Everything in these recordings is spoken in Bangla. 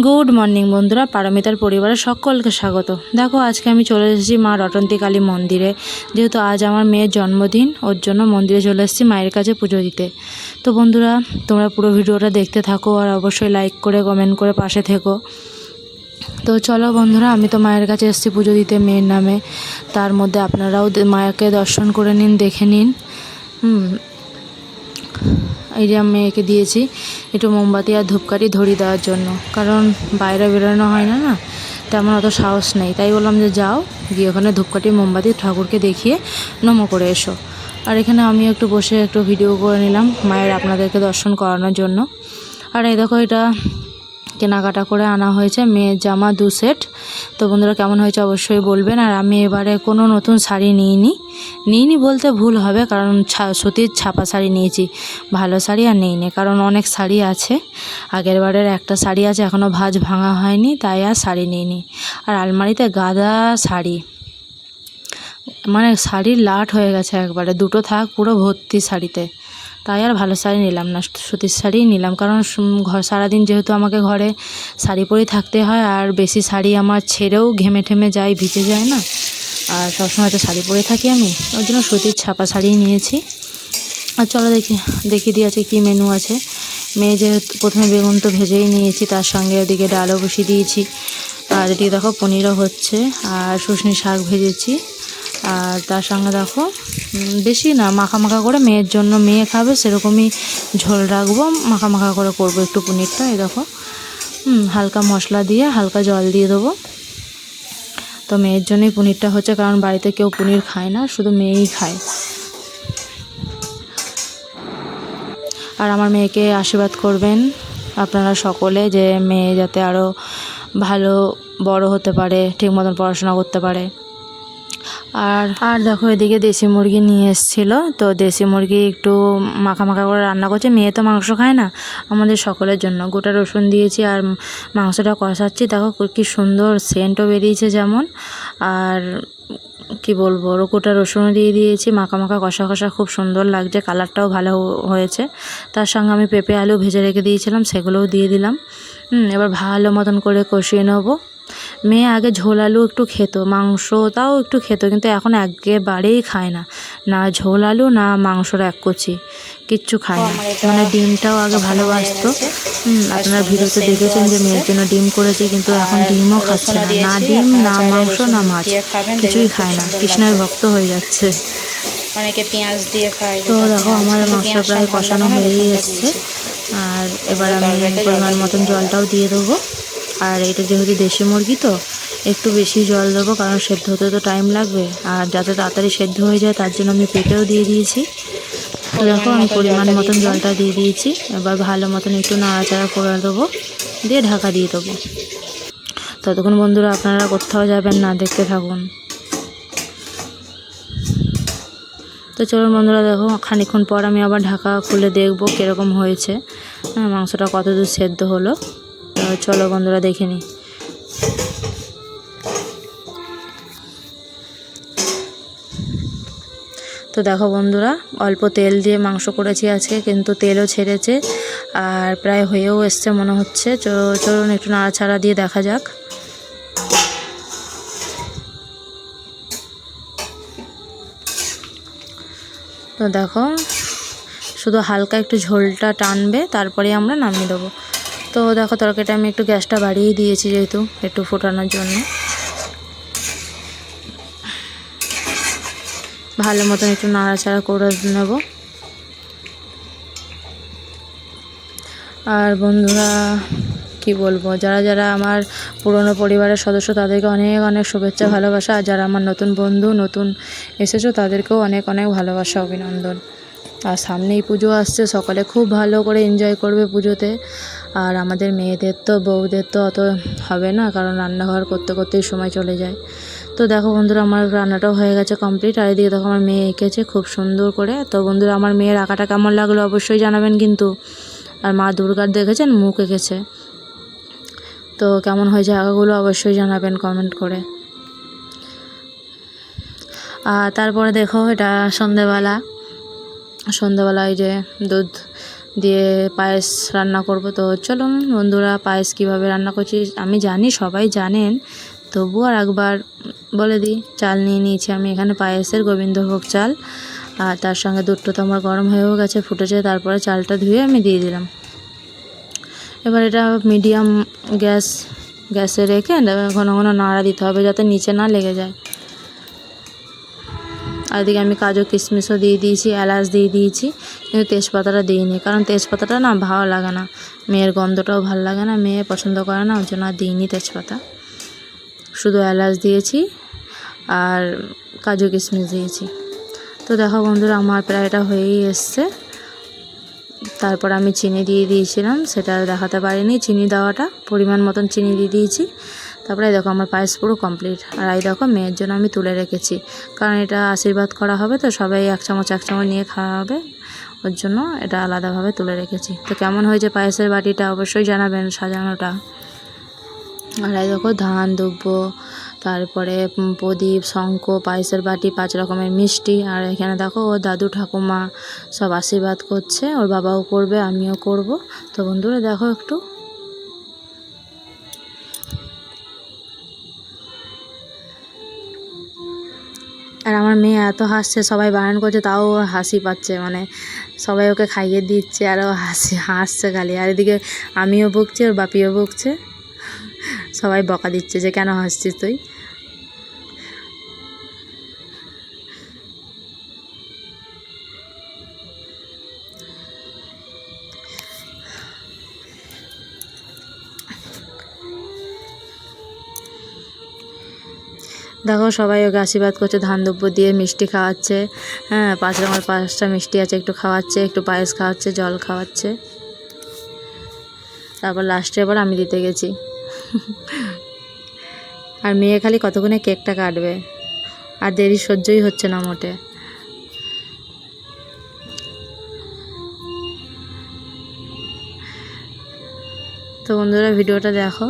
গুড মর্নিং বন্ধুরা, পারমিতার পরিবারের সকলকে স্বাগত। দেখো আজকে আমি চলে এসেছি মা রটন্তী কালী মন্দিরে। যেহেতু আজ আমার মেয়ের জন্মদিন, ওর জন্য মন্দিরে চলে এসেছি মায়ের কাছে পুজো দিতে। তো বন্ধুরা, তোমরা পুরো ভিডিওটা দেখতে থাকো আর অবশ্যই লাইক করে কমেন্ট করে পাশে থেকো। তো চলো বন্ধুরা, আমি তো মায়ের কাছে এসেছি পুজো দিতে মেয়ের নামে। তার মধ্যে আপনারাও মায়াকে দর্শন করে নিন, দেখে নিন। এই যে আমি মেয়েকে দিয়েছি একটু মোমবাতি আর ধূপকাঠি ধরিয়ে দেওয়ার জন্য, কারণ বাইরে বেরোনো হয় না, তেমন অত সাহস নেই। তাই বললাম যে যাও গিয়ে ওখানে ধূপকাঠি মোমবাতি ঠাকুরকে দেখিয়ে নমো করে এসো। আর এখানে আমি একটু বসে একটু ভিডিও করে নিলাম মায়ের, আপনাদেরকে দর্শন করানোর জন্য। আর এই দেখো, এটা কেনাকাটা করে আনা হয়েছে মেয়ের জামা 2 সেট। তো বন্ধুরা, কেমন হয়েছে অবশ্যই বলবেন। আর আমি এবারে কোনো নতুন শাড়ি নিইনি বলতে ভুল হবে, কারণ সুতির ছাপা শাড়ি নিয়েছি, ভালো শাড়ি আর নিইনি। কারণ অনেক শাড়ি আছে, আগের বারের একটা শাড়ি আছে এখনও ভাঁজ ভাঙা হয়নি, তাই আর শাড়ি নিইনি। আর আলমারিতে গাদা শাড়ি, মানে শাড়ির লাট হয়ে গেছে একবারে, 2টো থাক পুরো ভর্তি শাড়িতে। তাই আর ভালো শাড়ি নিলাম না, সুতির শাড়িই নিলাম। কারণ সারাদিন যেহেতু আমাকে ঘরে শাড়ি পরেই থাকতে হয়, আর বেশি শাড়ি আমার ছেড়েও ঘেমে ঠেমে যায়, ভিজে যায় না, আর সবসময় তো শাড়ি পরে থাকি আমি, ওই জন্য সুতির ছাপা শাড়ি নিয়েছি। আর চলো দেখিয়ে দিয়ে আছে কী মেনু আছে। মেয়ে যেহেতু প্রথমে বেগুন তো ভেজেই নিয়েছি, তার সঙ্গে ওদিকে ডালও বসিয়ে দিয়েছি। আর এদিকে দেখো পনিরও হচ্ছে, আর শুশনি শাক ভেজেছি। আর তার সঙ্গে দেখো বেশি না, মাখা করে মেয়ের জন্য, মেয়ে খাবে সেরকমই ঝোল রাখবো, মাখা করে করবো একটু পনিরটা। এই দেখো হালকা মশলা দিয়ে হালকা জল দিয়ে দেবো। তো মেয়ের জন্যই পনিরটা হচ্ছে, কারণ বাড়িতে কেউ পনির খায় না, শুধু মেয়েই খায়। আর আমার মেয়েকে আশীর্বাদ করবেন আপনারা সকলে, যে মেয়ে যাতে আরও ভালো বড় হতে পারে, ঠিক মতন পড়াশোনা করতে পারে। আর দেখো এদিকে দেশি মুরগি নিয়ে এসেছিলো, তো দেশি মুরগি একটু মাখা করে রান্না করছে। মেয়ে তো মাংস খায় না, আমাদের সকলের জন্য গোটা রসুন দিয়েছি আর মাংসটা কষাচ্ছি। দেখো কি সুন্দর সেন্টও বেরিয়েছে যেমন, আর কি বলবো, গোটা রসুনও দিয়ে দিয়েছি। মাখা কষা খুব সুন্দর লাগছে, কালারটাও ভালো হয়েছে। তার সঙ্গে আমি পেঁপে আলু ভেজে রেখে দিয়েছিলাম, সেগুলোও দিয়ে দিলাম। এবার ভালো মতন করে কষিয়ে নেবো। মেয়ে আগে ঝোল আলু একটু খেত, মাংসটাও একটু খেত, কিন্তু এখন একেবারেই খায় না, না ঝোল আলু না মাংসর এক কচি, কিচ্ছু খায় না। মানে ডিমটাও আগে ভালোবাসতো। আপনারা ভিডিওতে দেখেছেন যে মেয়ের জন্য ডিম করেছি, কিন্তু এখন ডিমও খাচ্ছে না, না ডিম না মাংস না মাছ, কিছুই খায় না। কৃষ্ণের ভক্ত হয়ে যাচ্ছে। অনেকে পেঁয়াজ দিয়ে খায়। তো দেখো আমার মাংস প্রায় কষানো হয়েই এসছে। আর এবার আমি পরিমাণ মতন জলটাও দিয়ে দেবো। আর এটা যেহেতু দেশি মুরগি, তো একটু বেশি জল দেবো, কারণ সেদ্ধ হতে তো টাইম লাগবে, আর যাতে তাড়াতাড়ি সেদ্ধ হয়ে যায় তার জন্য আমি পেঁপেও দিয়ে দিয়েছি। তো দেখো আমি পরিমাণ মতন জলটা দিয়ে দিয়েছি। এবার ভালো মতন একটু নাড়াচাড়া করে দেবো, দিয়ে ঢাকা দিয়ে দেবো। ততক্ষণ বন্ধুরা আপনারা কোথাও যাবেন না, দেখতে থাকুন। তো চলুন বন্ধুরা, দেখো খানিকক্ষণ পর আমি আবার ঢাকা খুলে দেখবো কীরকম হয়েছে, মাংসটা কতদূর সেদ্ধ হলো। তো চলো বন্ধুরা দেখে নিই। তো দেখো বন্ধুরা, অল্প তেল দিয়ে মাংস করেছি আজকে, কিন্তু তেলও ছেড়েছে আর প্রায় হয়েও এসছে মনে হচ্ছে। চলুন একটু নাড়াচাড়া দিয়ে দেখা যাক। তো দেখো শুধু হালকা একটু ঝোলটা টানবে, তারপরে আমরা নামিয়ে দেবো। তো দেখো তরকারিটা আমি একটু গ্যাসটা বাড়িয়ে দিয়েছি, যেহেতু একটু ফোটানোর জন্য। ভালো মতন একটু নাড়াচাড়া করে নেব। আর বন্ধুরা কি বলবো, যারা আমার পুরনো পরিবারের সদস্য তাদেরকে অনেক শুভেচ্ছা ভালোবাসা, আর যারা আমার নতুন বন্ধু নতুন এসেছো তাদেরকেও অনেক ভালোবাসা, অভিনন্দন। আর সামনেই পুজো আসছে, সকালে খুব ভালো করে এনজয় করবে পুজোতে। আর আমাদের মেয়েদের তো, বউদের তো অত হবে না, কারণ রান্নাঘর করতেই সময় চলে যায়। তো দেখো বন্ধুরা, আমার রান্নাটাও হয়ে গেছে কমপ্লিট। আর এদিকে দেখো আমার মেয়ে এঁকেছে খুব সুন্দর করে। তো বন্ধুরা, আমার মেয়ের আঁকাটা কেমন লাগলো অবশ্যই জানাবেন কিন্তু। আর মা দুর্গার দেখেছেন মুখ এঁকেছে, তো কেমন হয়েছে আঁকাগুলো অবশ্যই জানাবেন কমেন্ট করে। আর তারপরে দেখো এটা সন্ধ্যেবেলা এই যে দুধ দিয়ে পায়েস রান্না করব। তো চলুন বন্ধুরা, পায়েস কীভাবে রান্না করছি আমি জানি, সবাই জানেন, তবুও আর একবার বলে দিই। চাল নিয়ে নিয়েছি আমি এখানে পায়েসের গোবিন্দভোগ চাল, আর তার সঙ্গে দুধটা তো আমার গরম হয়েও গেছে, ফুটেছে। তারপরে চালটা ধুয়ে আমি দিয়ে দিলাম। এবার এটা মিডিয়াম গ্যাসে রেখে ঘন ঘন নাড়া দিতে হবে যাতে নিচে না লেগে যায়। আর এদিকে আমি কাজু কিশমিশও দিয়ে দিয়েছি, এলাচ দিয়ে দিয়েছি, কিন্তু তেজপাতাটা দিইনি, কারণ তেজপাতাটা না ভালো লাগে না, মেয়ের গন্ধটাও ভালো লাগে না, মেয়ে পছন্দ করে না, ওর জন্য আর দিইনি তেজপাতা। শুধু এলাচ দিয়েছি আর কাজু কিশমিশ দিয়েছি। তো দেখো বন্ধুরা, আমার প্রায় এটা হয়েই এসছে। তারপর আমি চিনি দিয়ে দিয়েছিলাম, সেটা আর দেখাতে পারিনি, চিনি দেওয়াটা পরিমাণ মতন চিনি দিয়ে দিয়েছি। তারপরে দেখো আমার পায়েস পুরো কমপ্লিট। আর এই দেখো মেয়ের জন্য আমি তুলে রেখেছি, কারণ এটা আশীর্বাদ করা হবে, তো সবাই এক চামচ নিয়ে খাওয়া হবে, ওর জন্য এটা আলাদাভাবে তুলে রেখেছি। তো কেমন হয়েছে পায়েসের বাটিটা অবশ্যই জানাবেন, সাজানোটা। আর এই দেখো ধান দুব্ব, তারপরে প্রদীপ, শঙ্খ, পায়েসের বাটি, 5 রকমের মিষ্টি। আর এখানে দেখো ওর দাদু ঠাকুমা সব আশীর্বাদ করছে, ওর বাবাও করবে, আমিও করব। তো বন্ধুরা দেখো একটু। আর আমার মেয়ে এত হাসছে, সবাই বারণ করছে তাও ওর হাসি পাচ্ছে, মানে সবাই ওকে খাইয়ে দিচ্ছে আর ও হাসছে খালি। আর এদিকে আমিও বকছি, ওর বাপিও বকছে, সবাই বকা দিচ্ছে যে কেন হাসছিস তুই। দেখো সবাই ওকে আশীর্বাদ করছে, ধান দুব্য দিয়ে মিষ্টি খাওয়াচ্ছে, হ্যাঁ 5 রকমের 5টা মিষ্টি আছে, একটু খাওয়াচ্ছে, একটু পায়েস খাওয়াচ্ছে, জল খাওয়াচ্ছে। তারপর লাস্টে এবার আমি দিতে গেছি। আর মেয়ে খালি কতক্ষণে কেকটা কাটবে, আর দেরি সহ্যই হচ্ছে না মোটে। তো বন্ধুরা ভিডিওটা দেখো।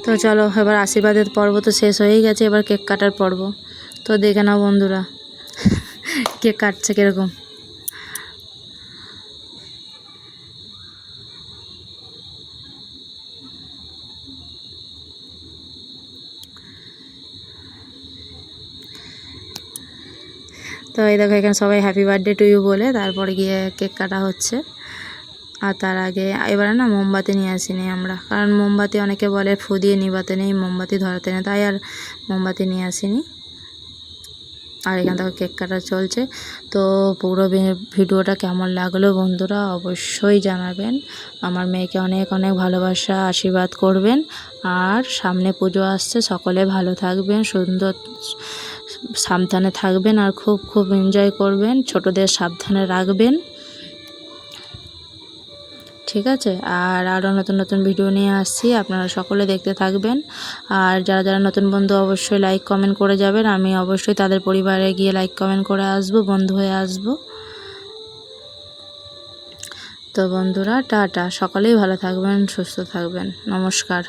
তো চলো এবার আশীর্বাদের পর্ব তো শেষ হয়েই গেছে, এবার কেক কাটার পর্ব। তো দেখে নাও বন্ধুরা কেক কাটছে কীরকম। তো এই দেখো এখানে সবাই হ্যাপি বার্থডে টু ইউ বলে তারপরে গিয়ে কেক কাটা হচ্ছে। আর তার আগে এবারে না মোমবাতি নিয়ে আসিনি আমরা, কারণ মোমবাতি অনেকে বলে ফু দিয়ে নিভাতে নেই, মোমবাতি ধরাতে নেই, তাই আর মোমবাতি নিয়ে আসিনি। আর এখান থেকে কেক কাটা চলছে। তো পুরো ভিডিওটা কেমন লাগলো বন্ধুরা অবশ্যই জানাবেন। আমার মেয়েকে অনেক অনেক ভালোবাসা, আশীর্বাদ করবেন। আর সামনে পুজো আসছে, সকলে ভালো থাকবেন, সুন্দর সাবধানে থাকবেন, আর খুব খুব এনজয় করবেন, ছোটদের সাবধানে রাখবেন, ঠিক আছে। আর আরও নতুন নতুন ভিডিও নিয়ে আসছি, আপনারা সকলে দেখতে থাকবেন। আর যারা যারা নতুন বন্ধু অবশ্যই লাইক কমেন্ট করে যাবেন, আমি অবশ্যই তাদের পরিবারে গিয়ে লাইক কমেন্ট করে আসব, বন্ধু হয়ে আসব। তো বন্ধুরা টাটা, সকলেই ভালো থাকবেন, সুস্থ থাকবেন, নমস্কার।